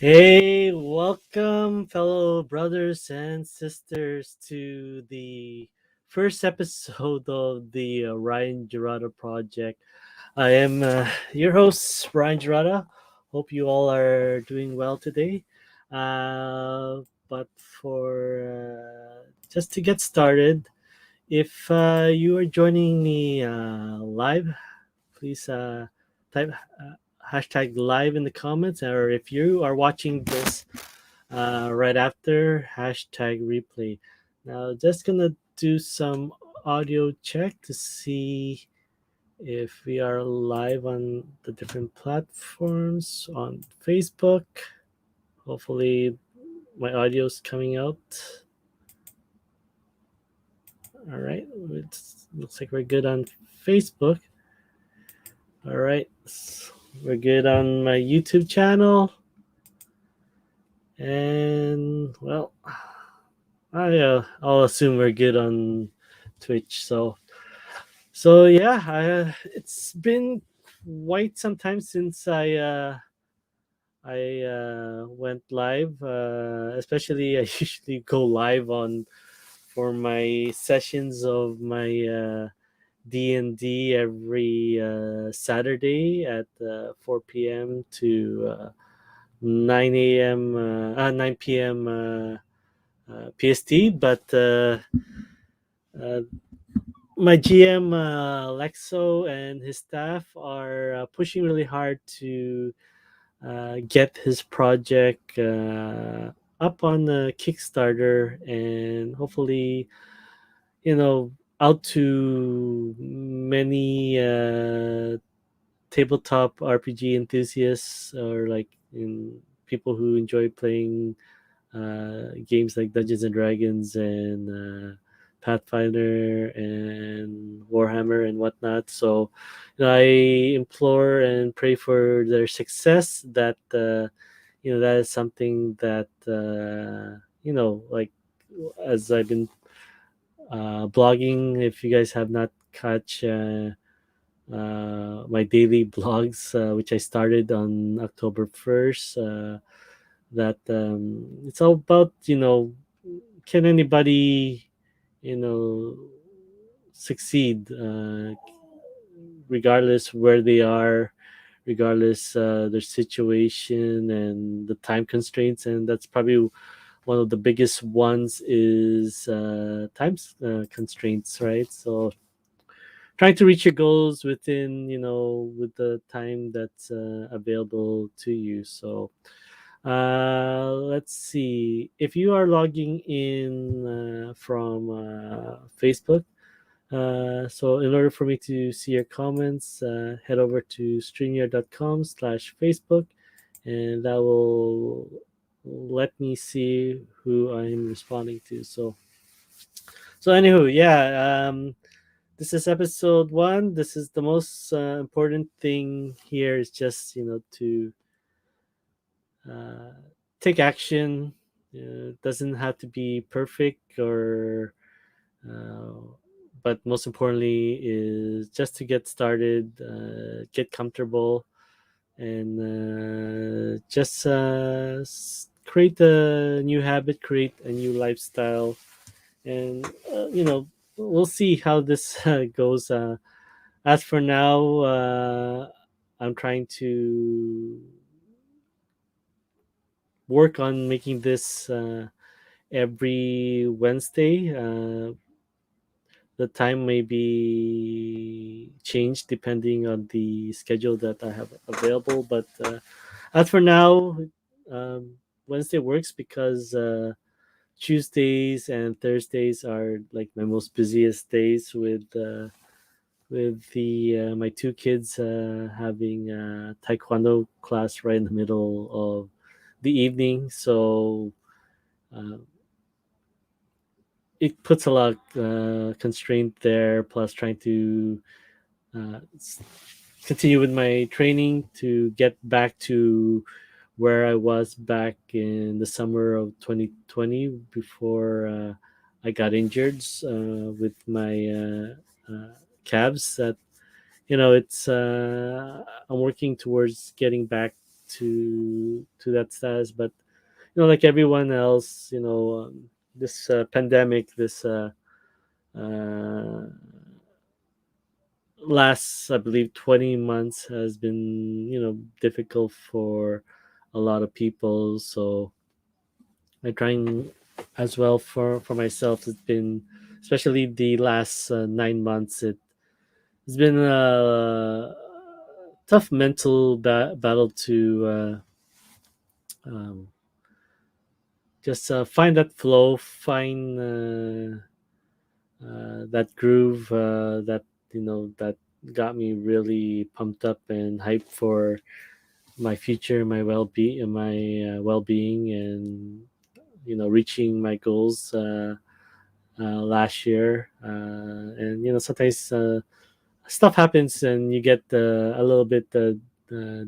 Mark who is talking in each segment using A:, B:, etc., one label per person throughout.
A: Hey, welcome, fellow brothers and sisters, to the first episode of the Ryan Jarata project. I am your host, Ryan Jarata. Hope you all are doing well today. But for just to get started, if you are joining me live, please type hashtag live in the comments, or if you are watching this right after, hashtag replay. Now, just gonna do some audio check to see if we are live on the different platforms on Facebook. Hopefully, my audio is coming out. All right, it looks like we're good on Facebook. All right, we're good on my YouTube channel, and well, I'll assume we're good on Twitch. So yeah, it's been quite some time since I went live. Especially, I usually go live on for my sessions of my D&D every Saturday at 4 p.m. to 9 p.m. PST. But uh, my GM Lexo and his staff are pushing really hard to get his project up on the Kickstarter, and hopefully, you know, out to many tabletop RPG enthusiasts, or like in people who enjoy playing games like Dungeons and Dragons and Pathfinder and Warhammer and whatnot. So, I implore and pray for their success. That is something that like, as I've been blogging. If you guys have not catch my daily blogs, which I started on October 1st. That It's all about, can anybody, you know succeed, regardless where they are, regardless their situation and the time constraints. And that's probably one of the biggest ones, is time constraints, right? So trying to reach your goals within, with the time that's available to you. So let's see. If you are logging in from Facebook, so in order for me to see your comments, head over to streamyard.com/Facebook, and that will let me see who I'm responding to. So anywho, yeah, this is episode one. This is the most important thing here, is just, to uh, take action. It doesn't have to be perfect, uh, but most importantly is just to get started, get comfortable, and just create a new habit, create a new lifestyle, and we'll see how this goes. As for now, I'm trying to work on making this every Wednesday. The time may be changed depending on the schedule that I have available, but as for now, um, Wednesday works because Tuesdays and Thursdays are like my most busiest days, with the my two kids having a taekwondo class right in the middle of the evening. So uh, it puts a lot of constraint there, plus trying to uh, s- continue with my training to get back to where I was back in the summer of 2020, before I got injured with my calves. That, it's I'm working towards getting back to that status. But like everyone else, this pandemic, this uh, last, I believe, 20 months has been difficult for a lot of people. So I trying as well for myself. It's been, especially the last 9 months. It's been a tough mental battle to um, just find that flow, find that groove that that got me really pumped up and hyped for my future, my well-being, and reaching my goals last year. And sometimes stuff happens and you get a little bit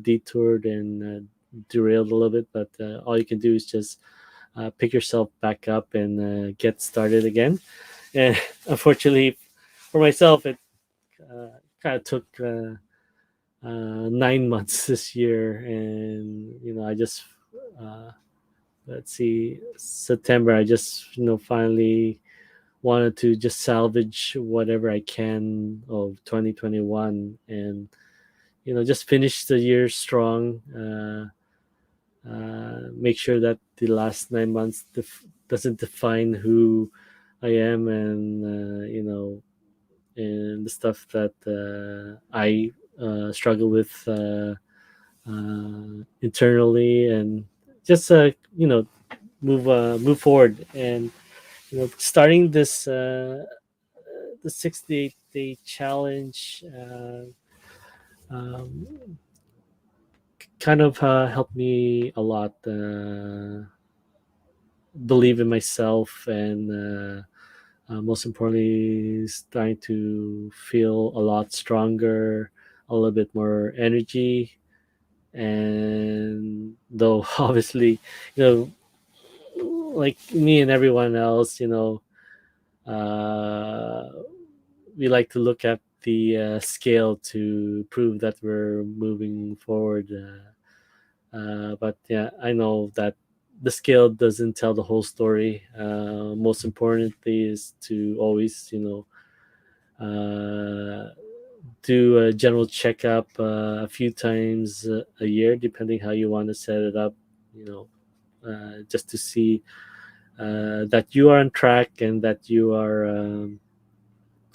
A: detoured and derailed a little bit, but all you can do is just pick yourself back up and get started again. And unfortunately for myself, it kind of took 9 months this year. And I just uh, let's see, September, I just finally wanted to just salvage whatever I can of 2021, and just finish the year strong. Make sure that the last 9 months doesn't define who I am, and and the stuff that I struggle with internally, and just move forward. And starting this the 68-day challenge um, kind of helped me a lot believe in myself, and most importantly, starting to feel a lot stronger, a little bit more energy. And though obviously, you like me and everyone else, uh, we like to look at the scale to prove that we're moving forward. But yeah, I know that the scale doesn't tell the whole story. Most importantly is to always, do a general checkup a few times a year, depending how you want to set it up. You just to see that you are on track, and that you are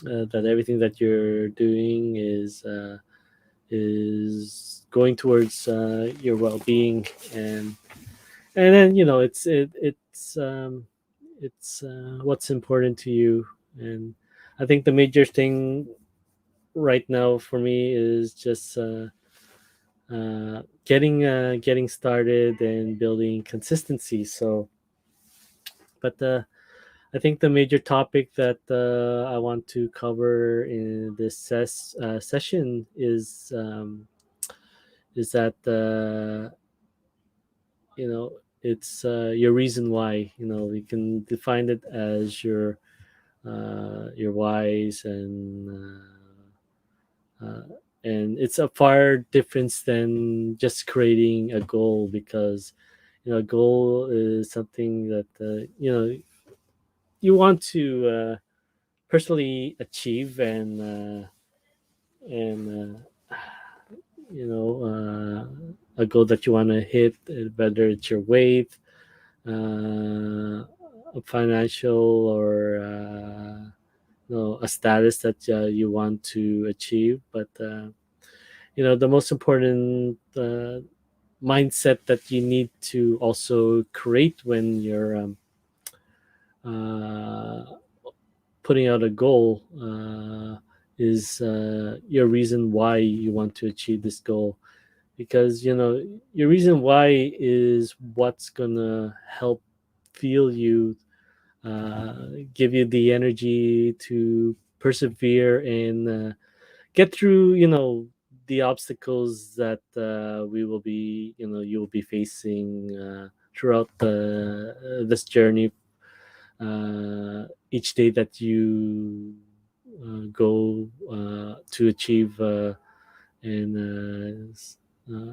A: that everything that you're doing is going towards your well-being. And then it's what's important to you. And I think the major thing right now for me is just getting started and building consistency. So, but I think the major topic that I want to cover in this session is that it's your reason why. You can define it as your whys, uh, and it's a far difference than just creating a goal, because a goal is something that you want to personally achieve, and a goal that you want to hit, whether it's your weight, a financial, or a status that you want to achieve. But the most important mindset that you need to also create when you're uh, putting out a goal is your reason why you want to achieve this goal. Because your reason why is what's gonna help feel you, give you the energy to persevere and get through the obstacles that we will be you will be facing throughout this journey, each day that you go to achieve and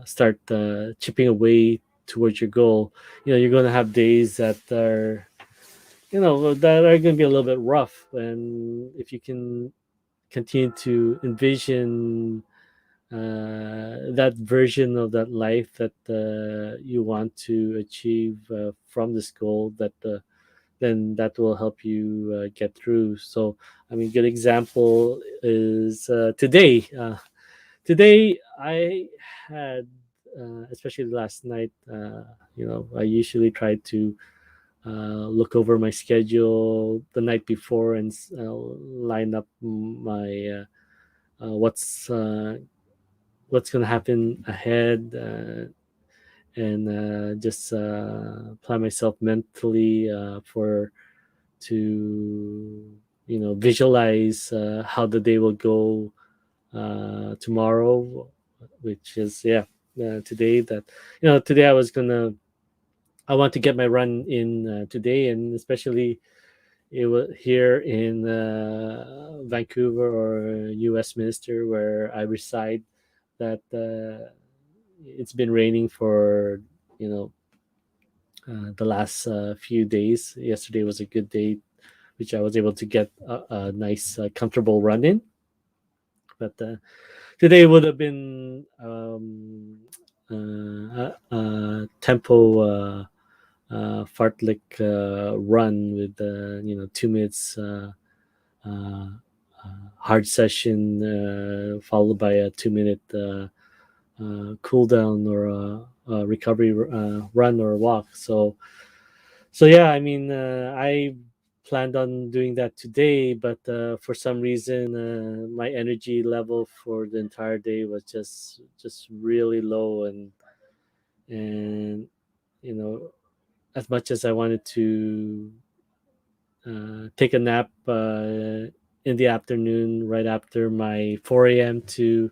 A: start chipping away towards your goal. You're going to have days that are going to be a little bit rough, and if you can continue to envision that version of that life that you want to achieve from this goal, that then that will help you get through. So, I mean, good example is today. Today I had, especially last night. I usually try to look over my schedule the night before and line up my what's going to happen ahead, and just plan myself mentally for to visualize how the day will go tomorrow, which is, yeah, today. Today I want to get my run in today, and especially it was here in Vancouver, or Westminster, where I reside. That it's been raining for you know the last few days. Yesterday was a good day, which I was able to get a nice, comfortable run in. But today would have been tempo fartlek run with 2 minutes uh, hard session, followed by a 2 minute cool down, or a recovery run or walk. So yeah, I mean, I planned on doing that today, but for some reason, my energy level for the entire day was just really low, and you know, as much as I wanted to take a nap in the afternoon, right after my 4 a.m. to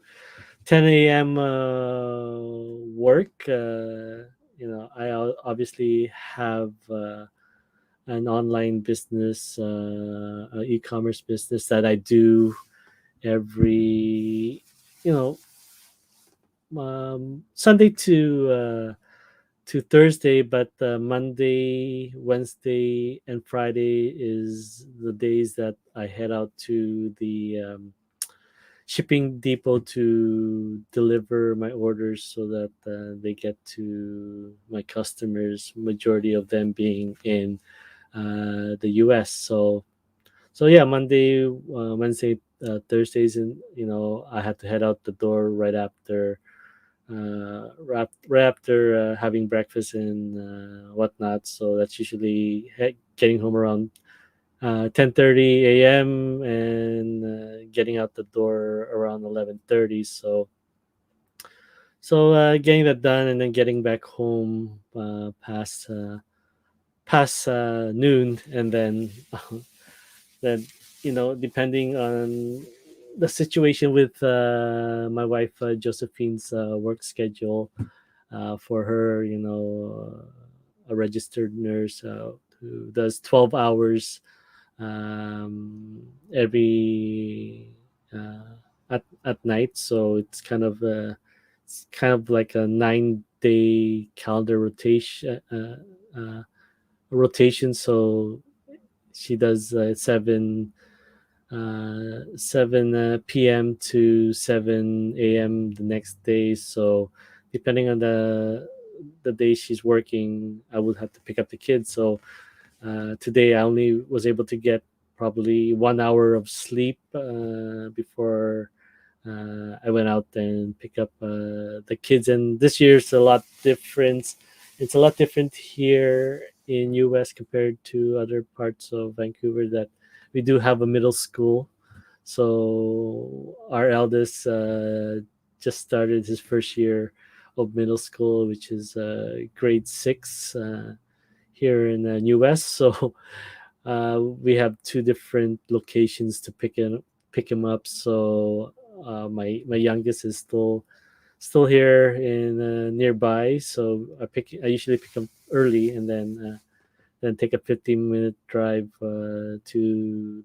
A: 10 a.m. Work. Obviously have an online business, e-commerce business that I do every, you know, Sunday to Thursday, but Monday, Wednesday, and Friday is the days that I head out to the shipping depot to deliver my orders, so that they get to my customers. Majority of them being in the U.S. So yeah, Monday, Wednesday, Thursdays, and I had to head out the door right after right after having breakfast and whatnot. So that's usually getting home around 10:30 a.m. and getting out the door around 11:30. So getting that done, and then getting back home past noon, and then depending on the situation with my wife Josephine's work schedule, for her, a registered nurse who does 12 hours every at night. So it's kind of like a 9-day calendar rotation. So she does 7 p.m. to 7 a.m. the next day. So depending on the day she's working, I would have to pick up the kids. So today I only was able to get probably 1 hour of sleep before I went out and pick up the kids. And this year's a lot different. It's a lot different here in US compared to other parts of Vancouver, that we do have a middle school. So our eldest just started his first year of middle school, which is grade 6 here in the US. So we have two different locations to pick him up. So my youngest is still here in nearby. So I usually pick him early, and then take a 15-minute drive to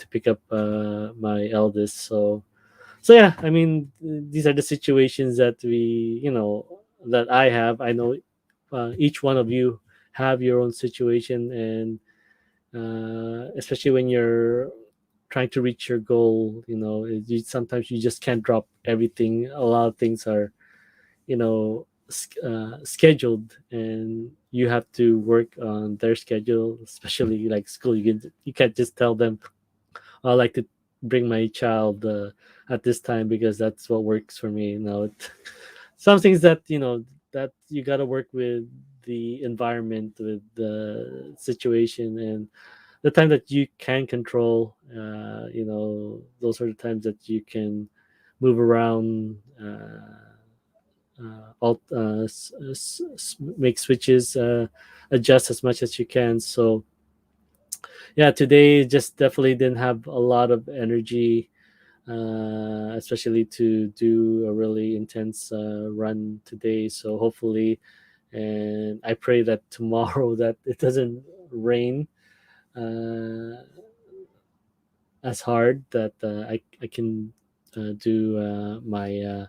A: pick up my eldest. So So yeah, I mean, these are the situations that we, that I have. I know each one of you have your own situation, and especially when you're trying to reach your goal, sometimes you just can't drop everything. A lot of things are, scheduled, and you have to work on their schedule, especially like school. You can't just tell them, I like to bring my child at this time because that's what works for me. Some things that, that you got to work with the environment, with the situation, and the time that you can control. Those are the times that you can move around. Make switches, adjust as much as you can. So yeah, today just definitely didn't have a lot of energy, especially to do a really intense run today. So hopefully, and I pray that tomorrow that it doesn't rain uh, as hard, that I can do my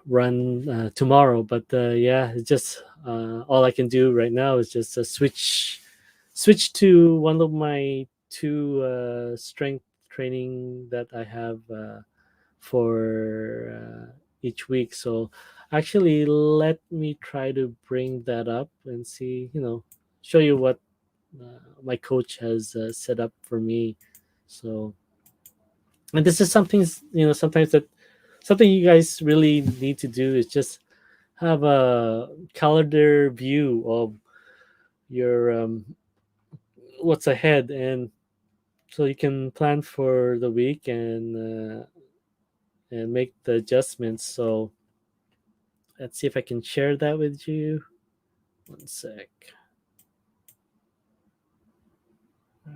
A: run tomorrow. But yeah, it's just all I can do right now is just switch to one of my two strength training that I have for each week. So actually, let me try to bring that up and see, show you what my coach has set up for me. So, and this is something, sometimes that something you guys really need to do is just have a calendar view of your what's ahead, and so you can plan for the week and make the adjustments. So let's see if I can share that with you. One sec. All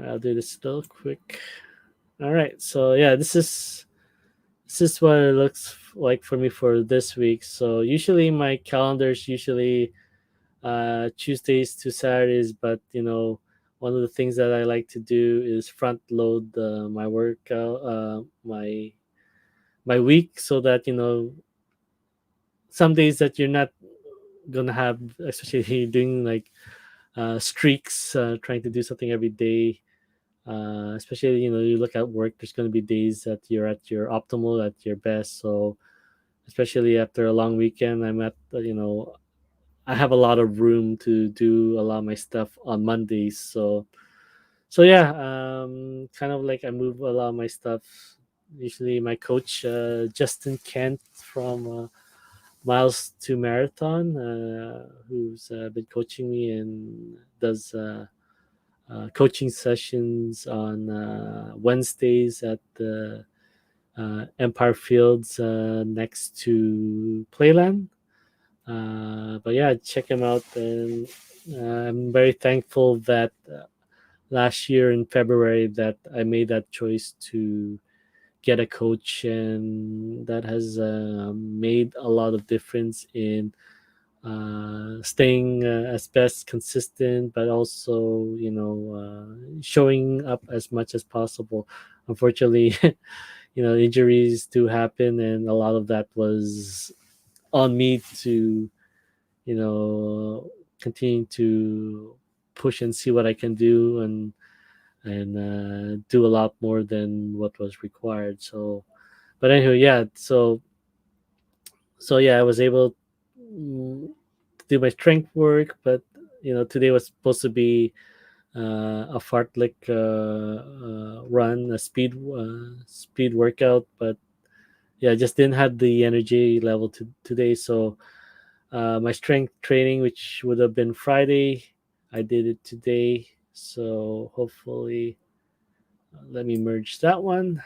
A: right, I'll do this real quick. All right, so yeah, this is what it looks like for me for this week. So usually my calendar's usually Tuesdays to Saturdays, but one of the things that I like to do is front load my workout, my week, so that some days that you're not gonna have, especially doing like streaks, trying to do something every day. Especially, you look at work. There's gonna be days that you're at your optimal, at your best. So especially after a long weekend, I'm at I have a lot of room to do a lot of my stuff on Mondays. So yeah, kind of like I move a lot of my stuff. Usually, my coach Justin Kent from Miles to Marathon, who's been coaching me and does coaching sessions on Wednesdays at the Empire Fields next to Playland. But yeah, check him out, and I'm very thankful that last year in February that I made that choice to get a coach, and that has made a lot of difference in staying as best consistent, but also showing up as much as possible. Unfortunately, injuries do happen, and a lot of that was on me to you know continue to push and see what I can do, and do a lot more than what was required. So, but anyway, yeah. So yeah, I was able to do my strength work, but today was supposed to be a fartlek run, a speed workout, but yeah, I just didn't have the energy level today. So my strength training, which would have been Friday, I did it today. So hopefully, let me merge that one.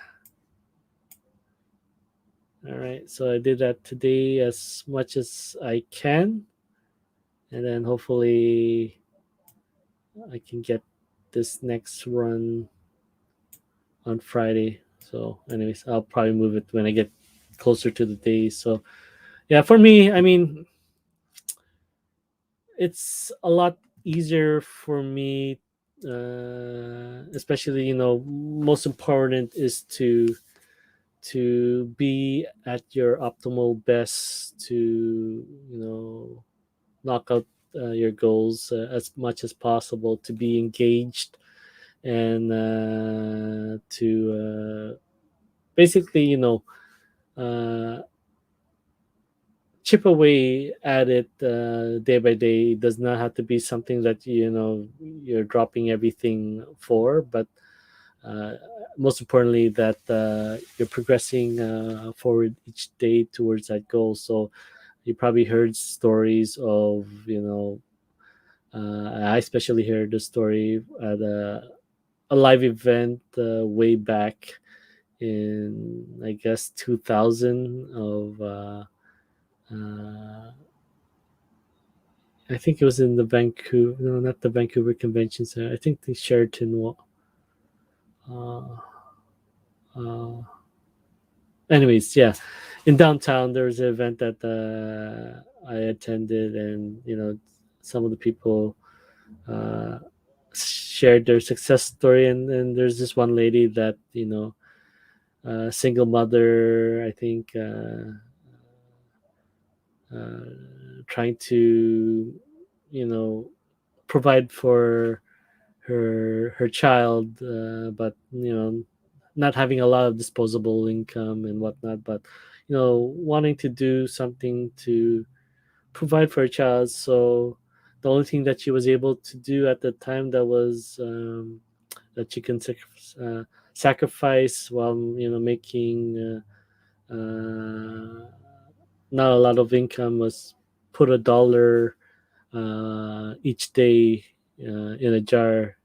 A: All right, so I did that today as much as I can, and then hopefully I can get this next run on Friday. So, anyways, I'll probably move it when I get closer to the day. So, yeah, for me, I mean, it's a lot easier for me, especially, most important is to be at your optimal best, to knock out your goals as much as possible, to be engaged, and to basically, uh, chip away at it day by day. It does not have to be something that you're dropping everything for, but uh, most importantly, that you're progressing forward each day towards that goal. So you probably heard stories of, I especially heard the story at a live event way back in, I guess, 2000 of uh, I think it was in the Vancouver, no, not the Vancouver Convention Center. I think the Sheraton. Uh, uh, anyways, yeah, in downtown there was an event that I attended, and some of the people uh, shared their success story, and there's this one lady that single mother, I think, uh, trying to you know provide for her child, but not having a lot of disposable income and whatnot, but wanting to do something to provide for her child. So the only thing that she was able to do at the time that was that she can sacrifice while making not a lot of income was put $1 each day in a jar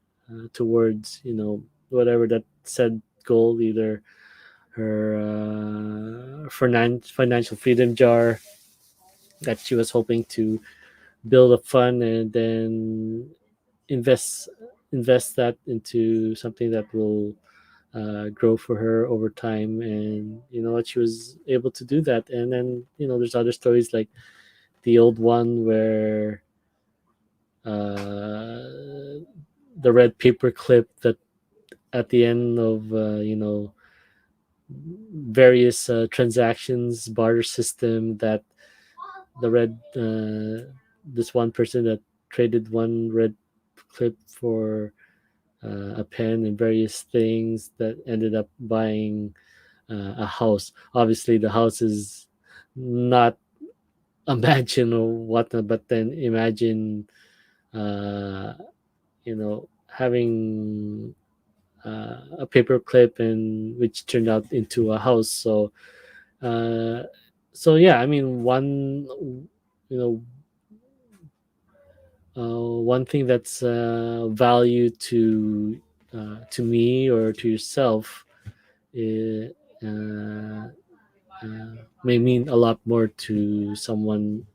A: towards whatever that said goal, either her financial freedom jar that she was hoping to build a fund and then invest invest that into something that will grow for her over time. And what, she was able to do that. And then there's other stories like the old one where the red paper clip that at the end of various transactions, barter system, that the red this one person that traded one red clip for a pen and various things that ended up buying a house. Obviously the house is not a mansion or whatnot, but then imagine uh, having a paper clip, and which turned out into a house. Uh, so yeah, I mean, you know one thing that's value to me or to yourself is, uh, may mean a lot more to someone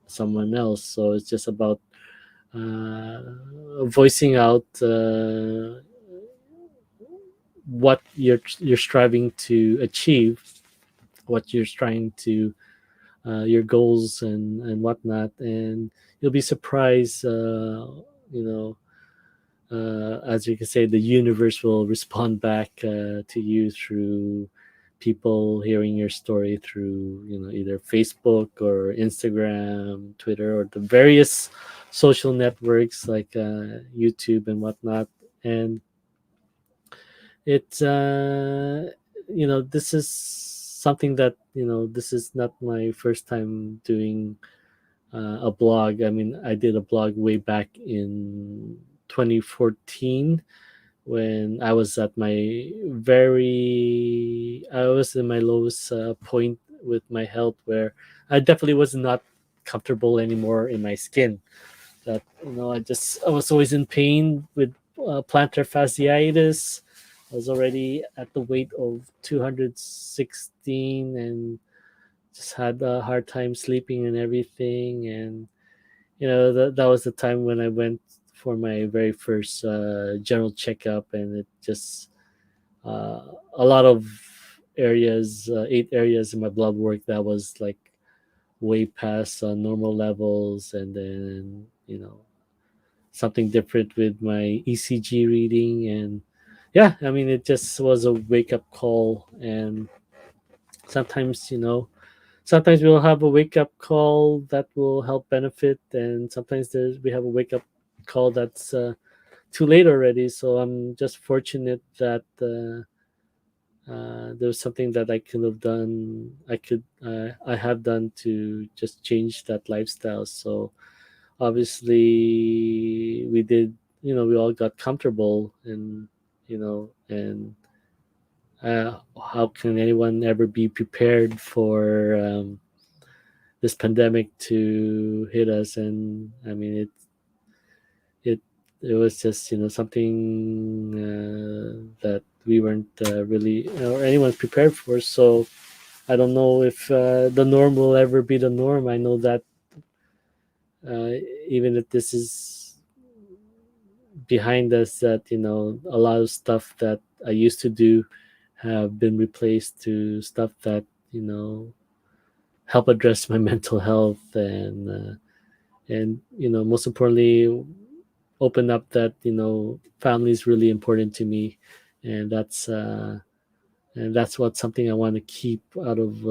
A: else. So it's just about uh, voicing out what you're striving to achieve, what you're trying to your goals and whatnot, and you'll be surprised. You know, as you can say, the universe will respond back to you through people hearing your story through either Facebook or Instagram, Twitter, or the various social networks like YouTube and whatnot. And it's this is something that this is not my first time doing a blog. I mean, I did a blog way back in 2014 when I was in my lowest point with my health, where I definitely was not comfortable anymore in my skin. That I was always in pain with plantar fasciitis. I was already at the weight of 216 and just had a hard time sleeping and everything. And that was the time when I went for my very first general checkup, and it just a lot of areas, 8 areas in my blood work that was like way past normal levels. And then something different with my ECG reading. And yeah, I mean, it just was a wake up call. And sometimes, sometimes we'll have a wake up call that will help benefit, and sometimes we have a wake up call that's too late already. So I'm just fortunate that there was something that I could have done. I have done to just change that lifestyle. So obviously we did. We all got comfortable, and and how can anyone ever be prepared for this pandemic to hit us? And I mean, it it was just something that we weren't really, or anyone prepared for. So I don't know if the norm will ever be the norm. I know that uh, even if this is behind us, that a lot of stuff that I used to do have been replaced to stuff that you know help address my mental health, and most importantly, open up that family is really important to me. And that's uh and that's what something I want to keep out of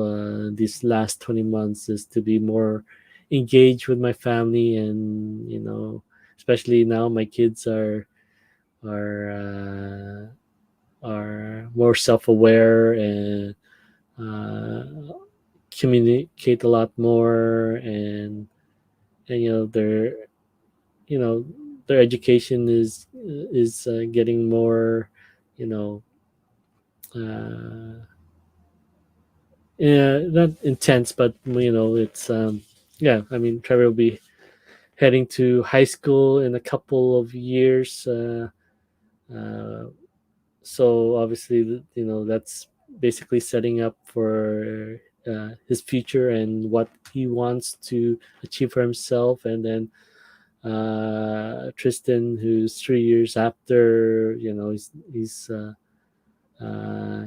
A: these last 20 months, is to be more engaged with my family. And especially now my kids are more self-aware, and uh, communicate a lot more. And you know their education is getting more, you know uh, yeah, not intense, but it's yeah. I mean, Trevor will be heading to high school in a couple of years. Uh, so obviously, that's basically setting up for his future and what he wants to achieve for himself. And then Tristan, who's 3 years after, uh,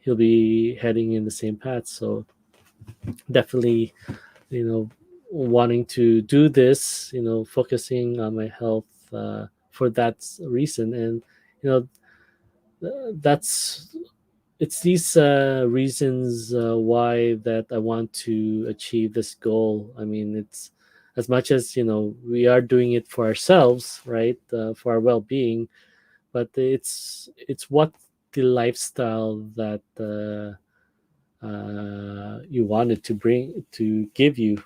A: he'll be heading in the same path. So definitely, wanting to do this, focusing on my health for that reason. And you know that's it's these reasons why that I want to achieve this goal. I mean, it's as much as we are doing it for ourselves, right? For our well-being, but it's what the lifestyle that you wanted to bring to give you,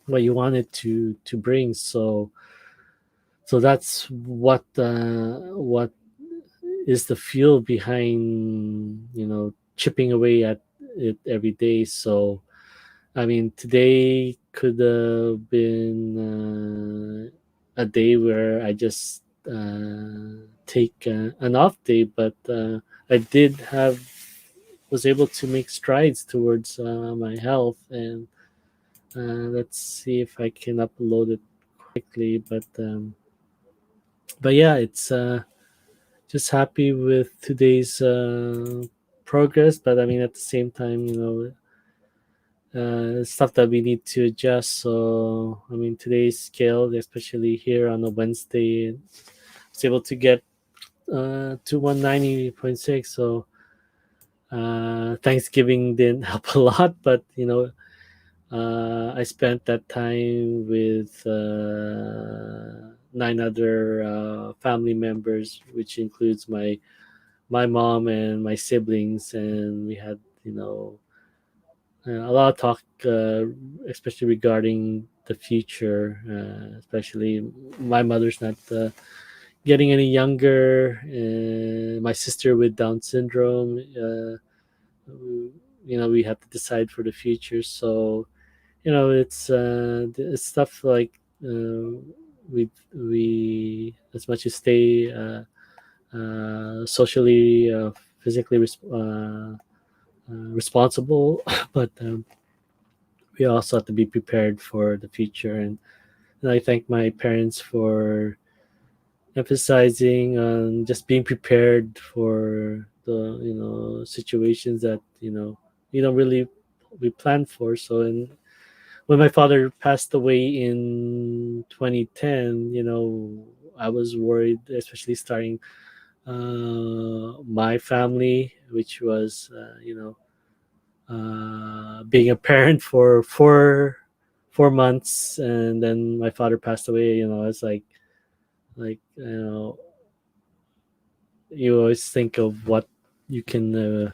A: what you wanted to bring. So that's what is the fuel behind chipping away at it every day. So I mean, today could have been a day where I just take an off day, but I did have was able to make strides towards my health. And let's see if I can upload it quickly. But yeah, it's just happy with today's progress. But I mean, at the same time, stuff that we need to adjust. So I mean, today's scale, especially here on a Wednesday, was able to get to 190.6. So Thanksgiving didn't help a lot, but I spent that time with nine other family members, which includes my mom and my siblings. And we had a lot of talk, especially regarding the future. Especially my mother's not getting any younger, and my sister with Down syndrome. We have to decide for the future. So it's stuff like we as much as stay socially, physically responsible, but we also have to be prepared for the future. And I thank my parents for emphasizing on just being prepared for the situations that you don't really we plan for. So, and when my father passed away in 2010, I was worried, especially starting my family, which was, being a parent for 4 months, and then my father passed away. It's like you always think of what you can, the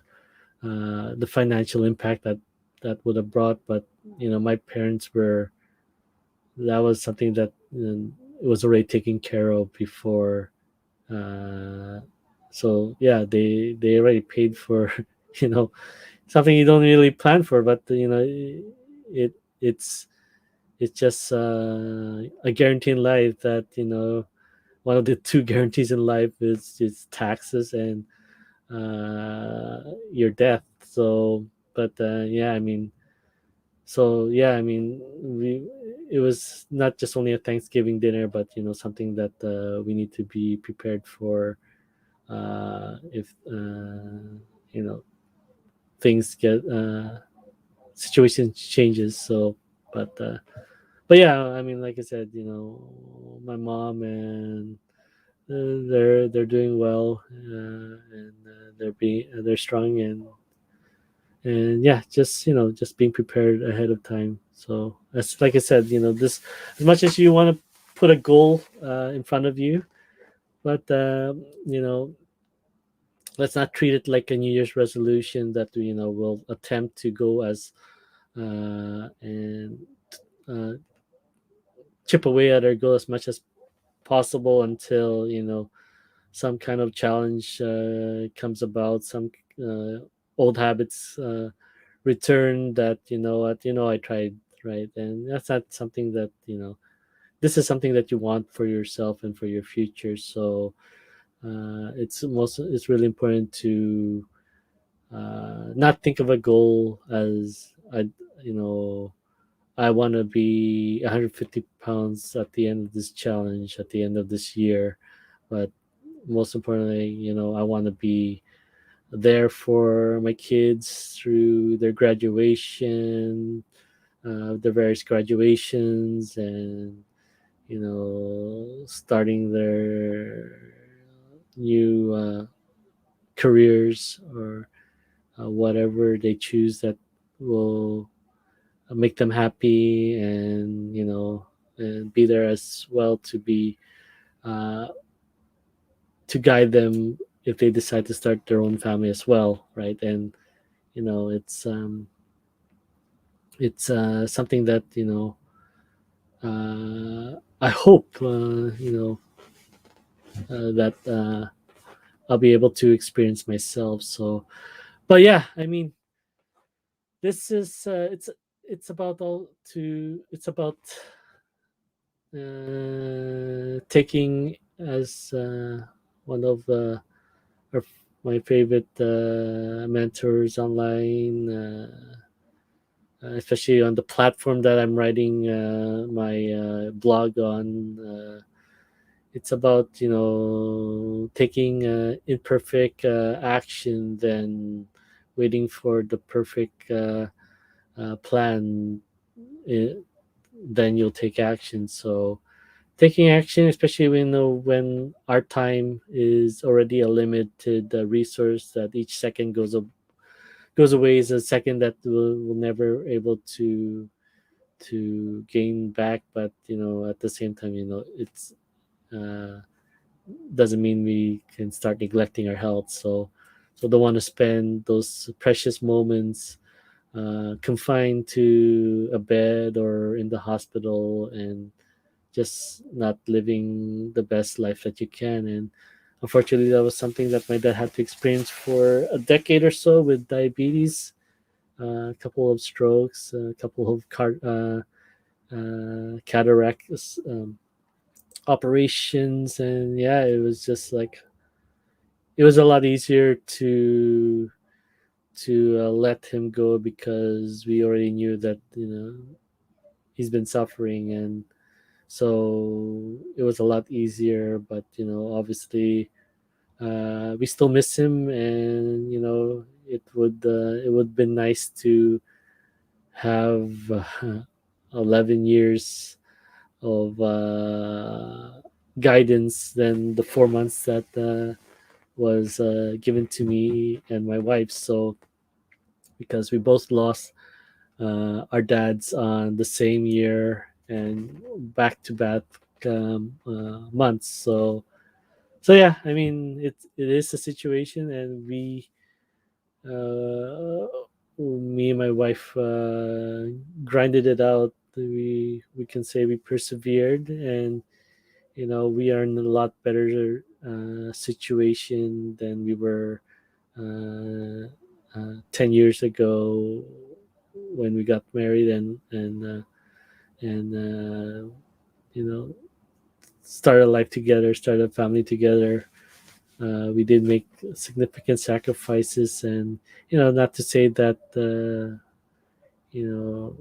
A: financial impact that would have brought, but my parents were that was something that it was already taken care of before. Uh, so yeah, they already paid for you know something you don't really plan for, but it's it's just a guarantee in life that one of the two guarantees in life is taxes and your death. So, but yeah, I mean, we it was not just only a Thanksgiving dinner, but something that we need to be prepared for if you know things get situation changes. So, but yeah, I mean, like I said, my mom and they're doing well, and they're strong, and yeah, just just being prepared ahead of time. So as like I said, this, as much as you want to put a goal in front of you, but let's not treat it like a New Year's resolution that will attempt to go as and uh, chip away at our goal as much as possible until some kind of challenge comes about, some uh, old habits return, that what I tried, right? And that's not something that this is something that you want for yourself and for your future. So it's really important to not think of a goal as you know I want to be 150 pounds at the end of this challenge, at the end of this year. But most importantly, I want to be there for my kids through their graduation, their various graduations, and starting their new careers, or whatever they choose that will make them happy, and and be there as well to be uh, to guide them if they decide to start their own family as well, right? And you know it's um, it's something that I hope that I'll be able to experience myself. So, but yeah, I mean, this is it's about all to it's about taking as one of our, my favorite mentors online, especially on the platform that I'm writing my blog on. It's about taking imperfect action, then waiting for the perfect plan. uh, then you'll take action. So taking action, especially when our time is already a limited resource, that each second goes away, is a second that we'll never able to gain back. But at the same time, it's uh, doesn't mean we can start neglecting our health. So don't want to spend those precious moments confined to a bed or in the hospital, and just not living the best life that you can. And unfortunately, that was something that my dad had to experience for a decade or so, with diabetes, a couple of strokes, a couple of cataract operations. And yeah, it was just like it was a lot easier to let him go, because we already knew that he's been suffering. And so it was a lot easier. But obviously we still miss him, and it would been nice to have 11 years of guidance than the 4 months that was given to me and my wife. So because we both lost our dads on the same year and back to back months. So yeah, I mean it is a situation, and uh, me and my wife grinded it out. We can say we persevered, and we are in a lot better situation than we were 10 years ago when we got married, and you know started life together, started a family together. We did make significant sacrifices, and not to say that you know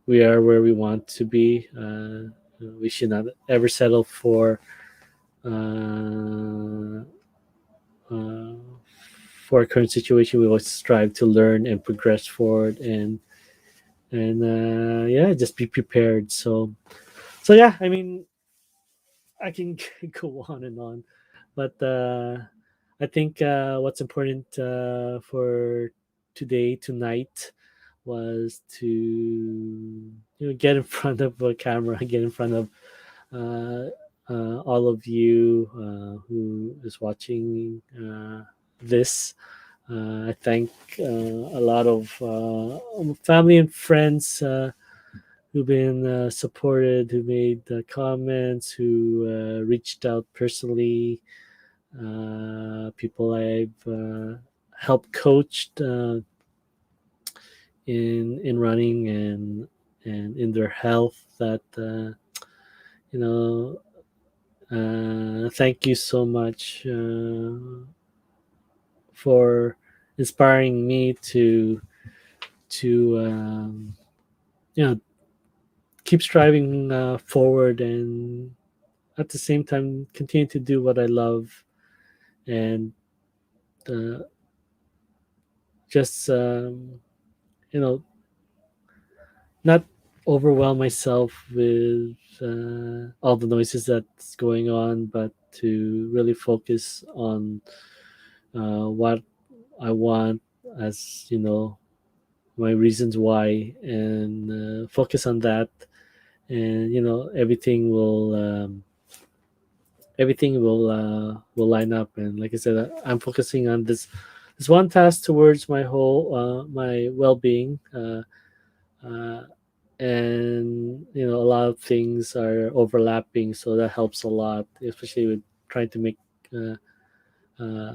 A: we are where we want to be. We should not ever settle uh, uh, for our current situation. We always strive to learn and progress forward, and yeah, just be prepared. So yeah, I mean, I can go on and on, but I think what's important for today, tonight, was to get in front of a camera, get in front of uh, all of you who is watching this. I thank a lot of family and friends who've been supported, who made comments, who reached out personally, people I've helped coached in running and in their health. That you know, thank you so much for inspiring me to you know keep striving forward, and at the same time continue to do what I love, and uh, just you know not overwhelm myself with all the noises that's going on, but to really focus on what I want, as my reasons why, and focus on that, and everything will line up. And like I said, I'm focusing on this one task towards my whole my well-being, uh, and a lot of things are overlapping, so that helps a lot, especially with trying to make uh,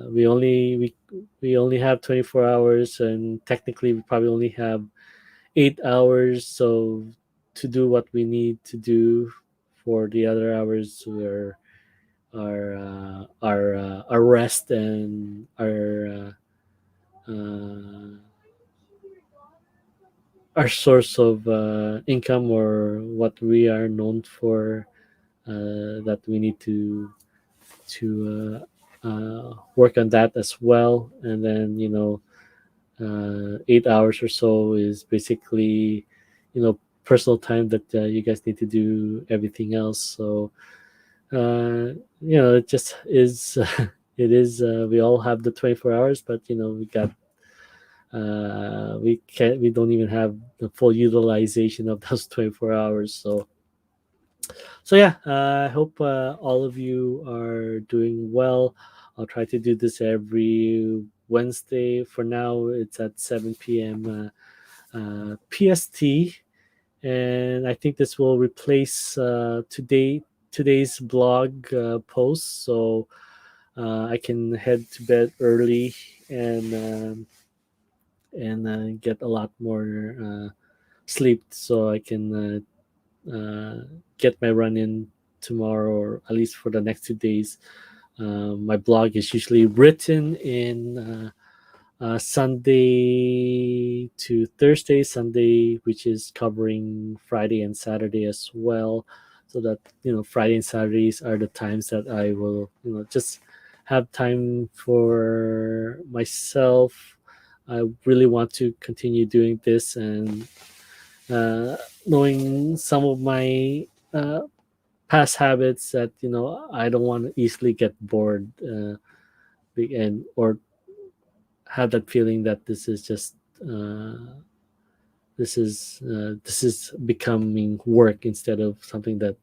A: we only have 24 hours, and technically we probably only have 8 hours. So to do what we need to do for the other hours, were our rest and our source of income, or what we are known for, that we need to work on that as well. And then 8 hours or so is basically personal time that you guys need to do everything else. So it just is it is we all have the 24 hours, but we don't even have the full utilization of those 24 hours. So yeah, I hope all of you are doing well. I'll try to do this every Wednesday. For now, it's at 7 p.m. PST, and I think this will replace today's blog post, so I can head to bed early, and get a lot more sleep, so I can get my run in tomorrow, or at least for the next 2 days. My blog is usually written in Sunday to Thursday, Sunday, which is covering Friday and Saturday as well. So that Friday and Saturdays are the times that I will just have time for myself. I really want to continue doing this, uh, knowing some of my uh, past habits that I don't want to easily get bored, and or have that feeling that this is becoming work instead of something that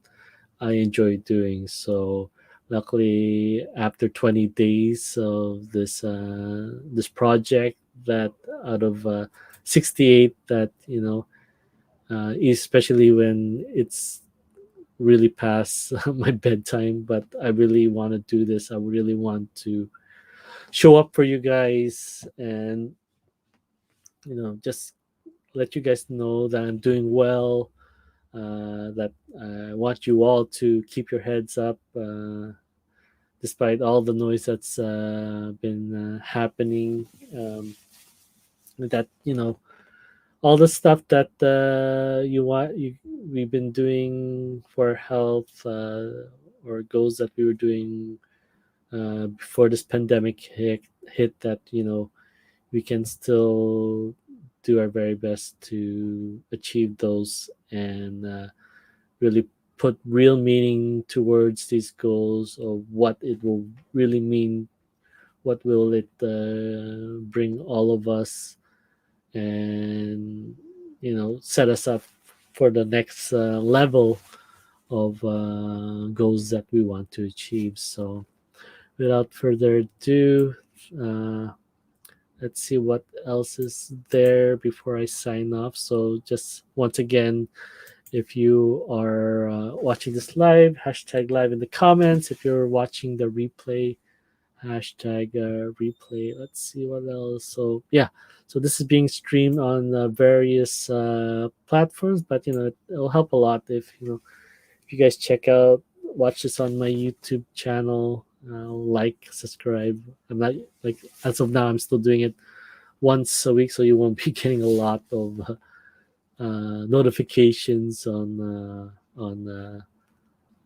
A: I enjoy doing. So luckily, after 20 days of this project, that out of 68, that especially when it's really past my bedtime, but I really want to do this. I really want to show up for you guys, and just let you guys know that I'm doing well. That I want you all to keep your heads up, despite all the noise that's been happening. That all the stuff that we've been doing for health, or goals that we were doing before this pandemic hit, that we can still do our very best to achieve those, and really put real meaning towards these goals, or what it will really mean, what will it bring all of us, and set us up for the next level of goals that we want to achieve. So without further ado, uh, let's see what else is there before I sign off. So just once again, if you are watching this live, hashtag live in the comments. If you're watching the replay, hashtag replay. Let's see what else. So yeah, so this is being streamed on various platforms, but it'll help a lot if you guys check out, watch this on my YouTube channel. Like, subscribe. I'm not, like, as of now, I'm still doing it once a week, so you won't be getting a lot of notifications on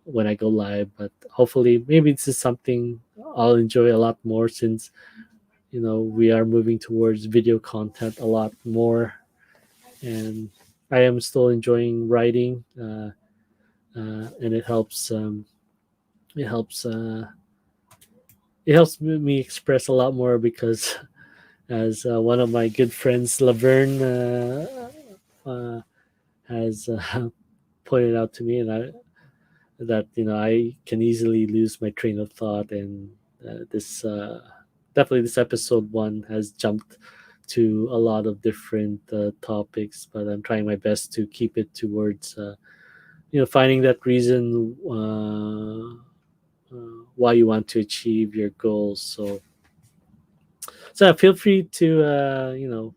A: when I go live. But hopefully, maybe this is something I'll enjoy a lot more, since we are moving towards video content a lot more, and I am still enjoying writing, and it helps me express a lot more, because as one of my good friends, Laverne, has pointed out to me, and that I can easily lose my train of thought, and this definitely this episode one has jumped to a lot of different topics, but I'm trying my best to keep it towards finding that reason why you want to achieve your goals. So feel free to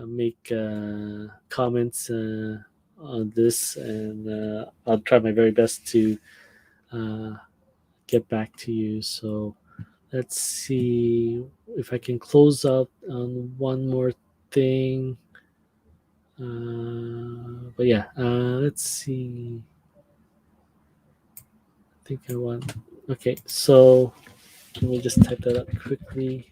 A: make comments on this, and I'll try my very best to uh, get back to you. So let's see if I can close out on one more thing. But yeah, let's see. I think I want. Okay, so let me just type that up quickly.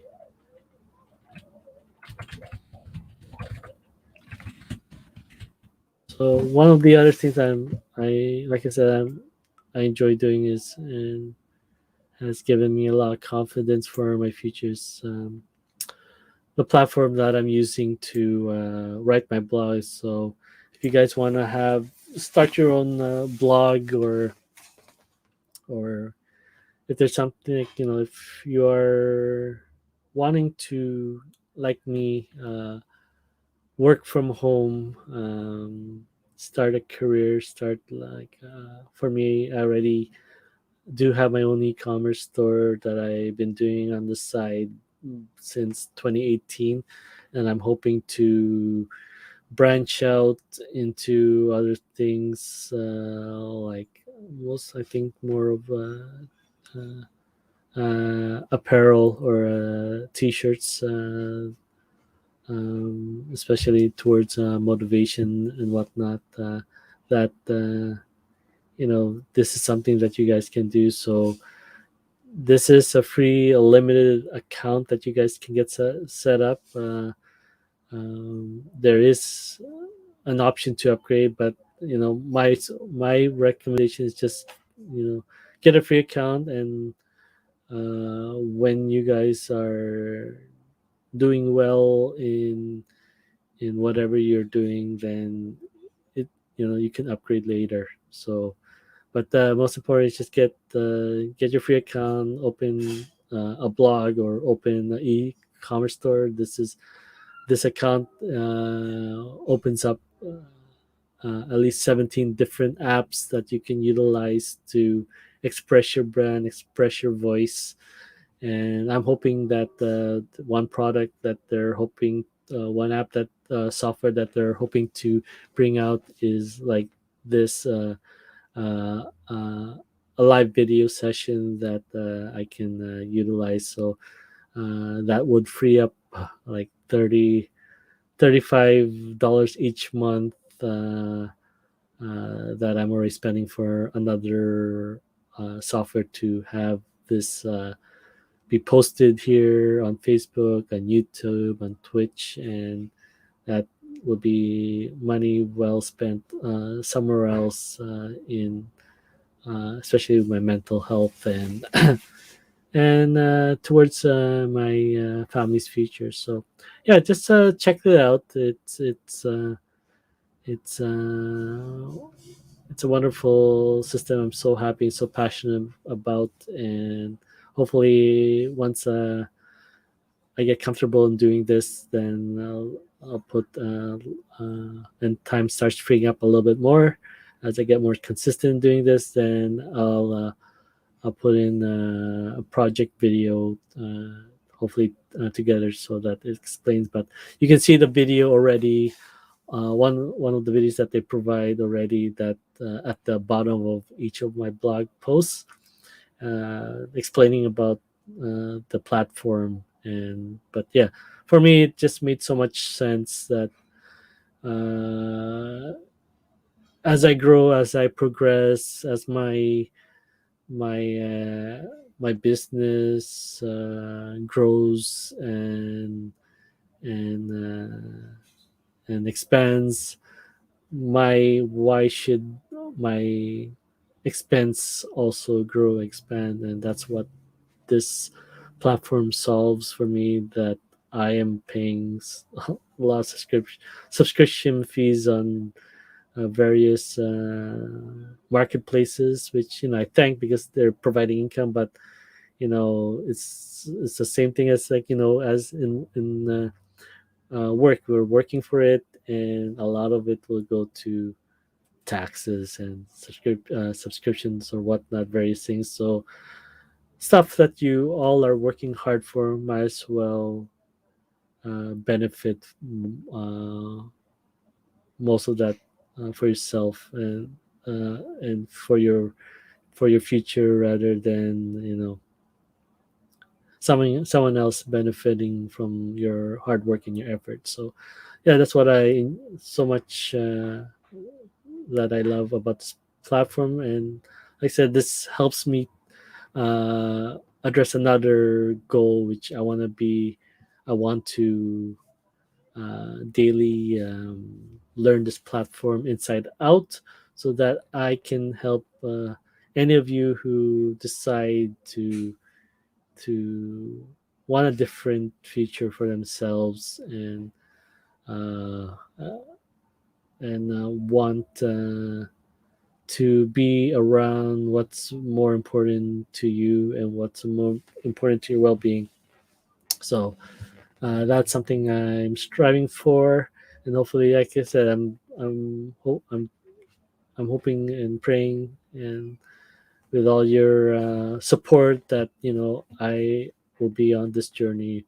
A: So one of the other things I like I said, I enjoy doing is, and has given me a lot of confidence for my futures. The platform that I'm using to write my blog. So if you guys want to start your own blog, or if there's something like, if you are wanting to, like me, work from home, start a career, start like for me, I already do have my own e-commerce store that I've been doing on the side since 2018, and I'm hoping to branch out into other things, like most, I think, more of apparel, or t-shirts, especially towards motivation and whatnot. That this is something that you guys can do. So this is a free, a limited account that you guys can get set up. There is an option to upgrade, but my recommendation is just get a free account, and when you guys are doing well in whatever you're doing, then it you can upgrade later. So, but most important is just get your free account, open a blog or open an e-commerce store. This account opens up at least 17 different apps that you can utilize to express your brand, express your voice. And I'm hoping that one product that they're hoping, one app that software that they're hoping to bring out is like this a live video session that I can utilize. So that would free up like 35 dollars each month that I'm already spending for another software to have this be posted here on Facebook, on YouTube, on Twitch, and that would be money well spent somewhere else in especially with my mental health and and towards my family's future. So yeah, just check it out. It's it's a wonderful system. I'm so happy and so passionate about, and hopefully once I get comfortable in doing this, then I'll put and time starts freeing up a little bit more as I get more consistent in doing this. Then I'll put in a project video, hopefully together, so that it explains. But you can see the video already. One of the videos that they provide already that at the bottom of each of my blog posts, explaining about the platform. And but yeah, for me it just made so much sense that uh, as I grow, as I progress, as my my business grows and and expands, my why should my expense also grow, expand? And that's what this platform solves for me, that I am paying a lot of subscription fees on various marketplaces, which I thank because they're providing income. But it's the same thing as, like, as in work. We're working for it, and a lot of it will go to taxes and subscriptions or whatnot, various things. So stuff that you all are working hard for might as well benefit most of that for yourself, and for your future, rather than someone else benefiting from your hard work and your effort. So yeah, that's what I so much that I love about this platform. And like I said, this helps me address another goal, which I want to daily learn this platform inside out, so that I can help any of you who decide to want a different future for themselves, uh, uh, and want to be around what's more important to you and what's more important to your well-being. So that's something I'm striving for, and hopefully, like I said, I'm hoping and praying, and with all your support, that I will be on this journey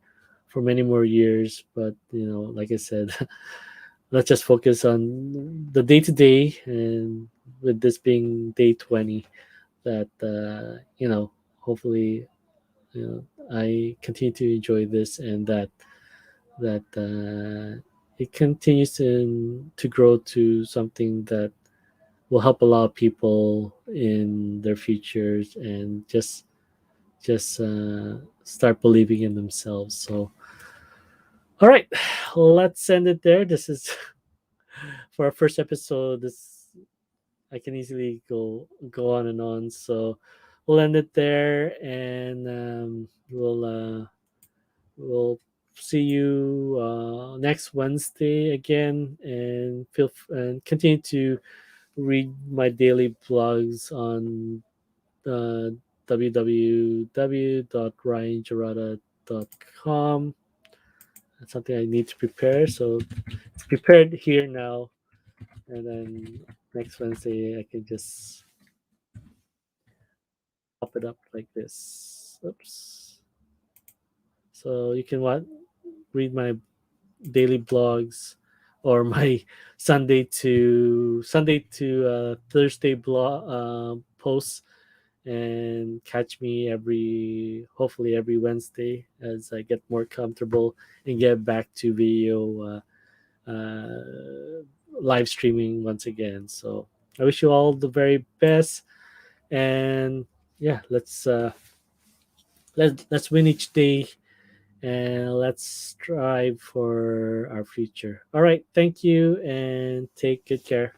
A: for many more years. But like I said, let's just focus on the day to day, and with this being day 20, that hopefully I continue to enjoy this, and that it continues to grow to something that will help a lot of people in their futures, and just start believing in themselves. So all right, let's end it there. This is for our first episode, this I can easily go on and on. So we'll end it there, and we'll see you next Wednesday again, and and continue to read my daily blogs on uh, www.ryanjarata.com. That's something I need to prepare. So it's prepared here now, and then next Wednesday I can just pop it up like this. Oops. So you can read my daily blogs or my Sunday to Thursday blog posts, and catch me hopefully every Wednesday as I get more comfortable and get back to video live streaming once again. So I wish you all the very best, and yeah, let's win each day, and let's strive for our future. All right, thank you and take good care.